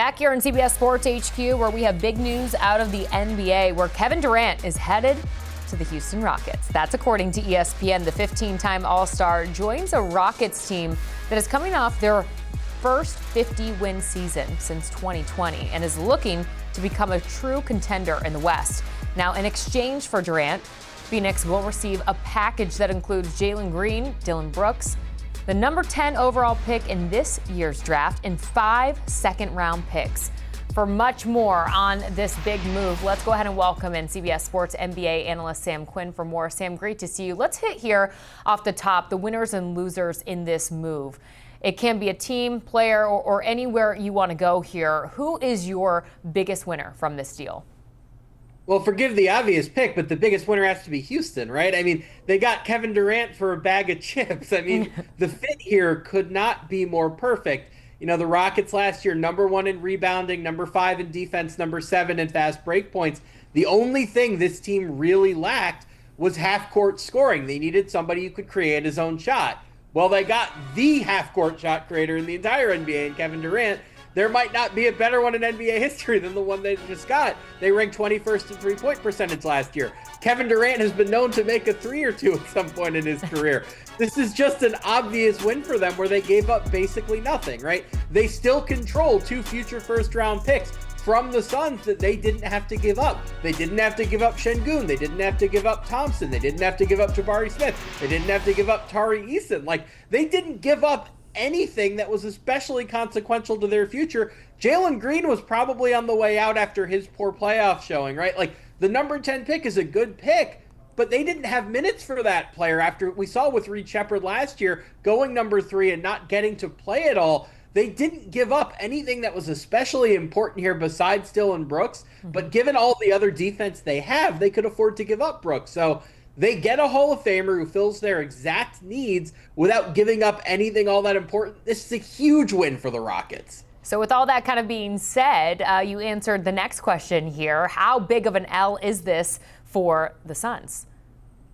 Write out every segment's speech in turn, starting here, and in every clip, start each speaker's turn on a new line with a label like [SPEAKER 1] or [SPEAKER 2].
[SPEAKER 1] Back here in CBS Sports HQ, where we have big news out of the NBA, where Kevin Durant is headed to the Houston Rockets. That's according to ESPN. The 15-time All-Star joins a Rockets team that is coming off their first 50-win season since 2020 and is looking to become a true contender in the West. Now, in exchange for Durant, Phoenix will receive a package that includes Jalen Green, Dillon Brooks, the number 10 overall pick in this year's draft, and 5 second-round picks. For much more on this big move, let's go ahead and welcome in CBS Sports NBA analyst Sam Quinn for more. Sam, great to see you. Let's hit here off the top the winners and losers in this move. It can be a team, player, or anywhere you want to go here. Who is your biggest winner from this deal?
[SPEAKER 2] Well, forgive the obvious pick, but the biggest winner has to be Houston, right? I mean, they got Kevin Durant for a bag of chips. I mean, the fit here could not be more perfect. You know, the Rockets last year, number 1 in rebounding, number 5 in defense, number 7 in fast break points. The only thing this team really lacked was half-court scoring. They needed somebody who could create his own shot. Well, they got the half-court shot creator in the entire NBA in Kevin Durant. There might not be a better one in NBA history than the one they just got. They ranked 21st in three-point percentage last year. Kevin Durant has been known to make a 3 or 2 at some point in his career. This is just an obvious win for them where they gave up basically nothing, right? They still control 2 future first-round picks from the Suns that they didn't have to give up. They didn't have to give up Şengün. They didn't have to give up Thompson. They didn't have to give up Jabari Smith. They didn't have to give up Tari Eason. Like, they didn't give up anything that was especially consequential to their future. Jalen Green was probably on the way out after his poor playoff showing, right? Like, the number 10 pick is a good pick, but they didn't have minutes for that player after we saw with Reed Sheppard last year going number 3 and not getting to play at all. They didn't give up anything that was especially important here besides Dillon Brooks, but given all the other defense they have, they could afford to give up Brooks. So they get a Hall of Famer who fills their exact needs without giving up anything all that important. This is a huge win for the Rockets.
[SPEAKER 1] So with all that kind of being said, you answered the next question here. How big of an L is this for the Suns?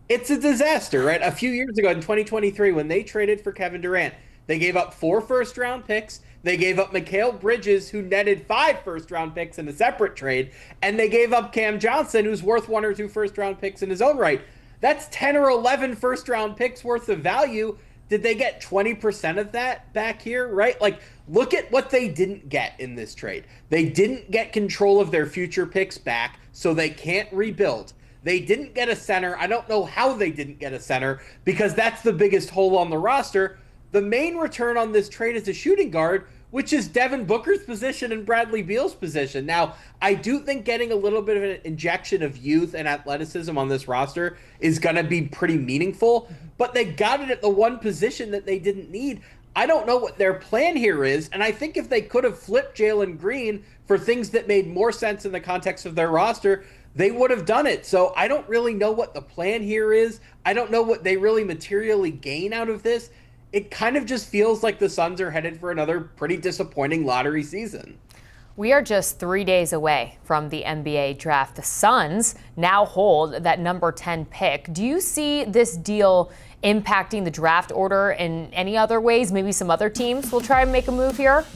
[SPEAKER 2] It's a disaster, right? A few years ago in 2023, when they traded for Kevin Durant, they gave up 4 first-round picks. They gave up Mikal Bridges, who netted 5 first-round picks in a separate trade. And they gave up Cam Johnson, who's worth 1 or 2 first-round picks in his own right. That's 10 or 11 first-round picks worth of value. Did they get 20% of that back here, right? Like, look at what they didn't get in this trade. They didn't get control of their future picks back, so they can't rebuild. They didn't get a center. I don't know how they didn't get a center, because that's the biggest hole on the roster. The main return on this trade is a shooting guard, which is Devin Booker's position and Bradley Beal's position. Now, I do think getting a little bit of an injection of youth and athleticism on this roster is going to be pretty meaningful, but they got it at the one position that they didn't need. I don't know what their plan here is, and I think if they could have flipped Jalen Green for things that made more sense in the context of their roster, they would have done it. So I don't really know what the plan here is. I don't know what they really materially gain out of this. It kind of just feels like the Suns are headed for another pretty disappointing lottery season.
[SPEAKER 1] We are just 3 days away from the NBA draft. The Suns now hold that number 10 pick. Do you see this deal impacting the draft order in any other ways? Maybe some other teams will try and make a move here?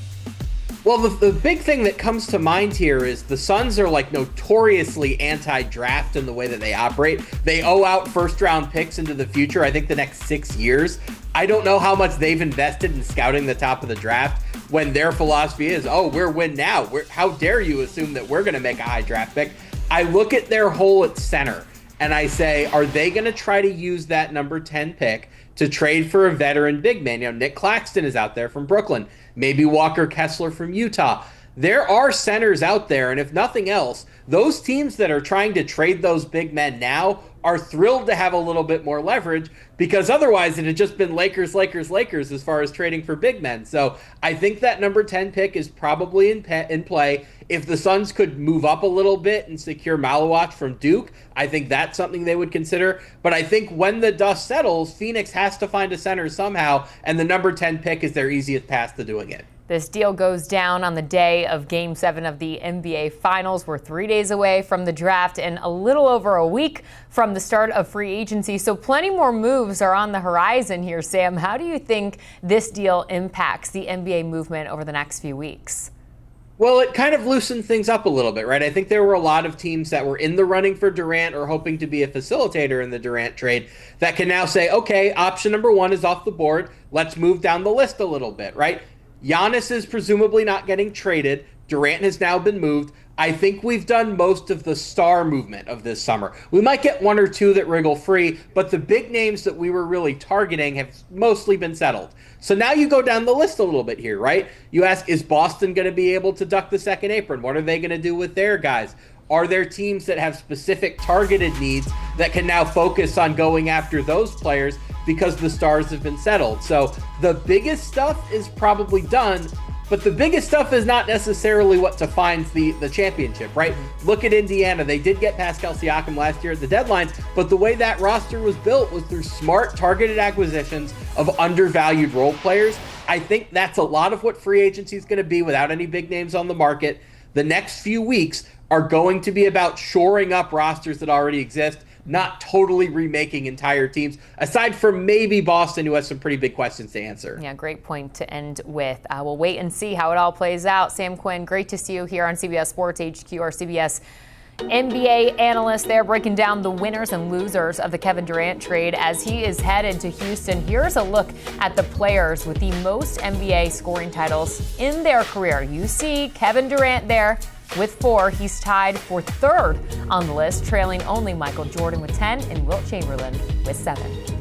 [SPEAKER 2] Well, the big thing that comes to mind here is the Suns are like notoriously anti-draft in the way that they operate. They owe out first-round picks into the future, I think the next 6 years. I don't know how much they've invested in scouting the top of the draft when their philosophy is, oh, we're win now. How dare you assume that we're going to make a high draft pick? I look at their hole at center and I say, are they going to try to use that number 10 pick to trade for a veteran big man? You know, Nick Claxton is out there from Brooklyn. Maybe Walker Kessler from Utah. There are centers out there, and if nothing else, those teams that are trying to trade those big men now are thrilled to have a little bit more leverage, because otherwise it had just been Lakers, Lakers, Lakers as far as trading for big men. So I think that number 10 pick is probably in play. If the Suns could move up a little bit and secure Malawach from Duke, I think that's something they would consider. But I think when the dust settles, Phoenix has to find a center somehow, and the number 10 pick is their easiest path to doing it.
[SPEAKER 1] This deal goes down on the day of Game 7 of the NBA Finals. We're 3 days away from the draft and a little over a week from the start of free agency. So plenty more moves are on the horizon here, Sam. How do you think this deal impacts the NBA movement over the next few weeks?
[SPEAKER 2] Well, it kind of loosened things up a little bit, right? I think there were a lot of teams that were in the running for Durant or hoping to be a facilitator in the Durant trade that can now say, okay, option number one is off the board. Let's move down the list a little bit, right? Giannis is presumably not getting traded. Durant has now been moved. I think we've done most of the star movement of this summer. We might get one or two that wriggle free, but the big names that we were really targeting have mostly been settled. So now you go down the list a little bit here, right? You ask, is Boston going to be able to duck the second apron? What are they going to do with their guys? Are there teams that have specific targeted needs that can now focus on going after those players because the stars have been settled? So the biggest stuff is probably done, but the biggest stuff is not necessarily what defines the championship, right? Look at Indiana. They did get Pascal Siakam last year at the deadline, but the way that roster was built was through smart, targeted acquisitions of undervalued role players. I think that's a lot of what free agency is going to be without any big names on the market. The next few weeks are going to be about shoring up rosters that already exist, not totally remaking entire teams, aside from maybe Boston, who has some pretty big questions to answer.
[SPEAKER 1] Yeah, great point to end with. We'll wait and see how it all plays out. Sam Quinn, great to see you here on CBS Sports HQ, our CBS NBA analyst there, breaking down the winners and losers of the Kevin Durant trade as he is headed to Houston. Here's a look at the players with the most NBA scoring titles in their career. You see Kevin Durant there with 4. He's tied for 3rd on the list, trailing only Michael Jordan with 10 and Wilt Chamberlain with 7.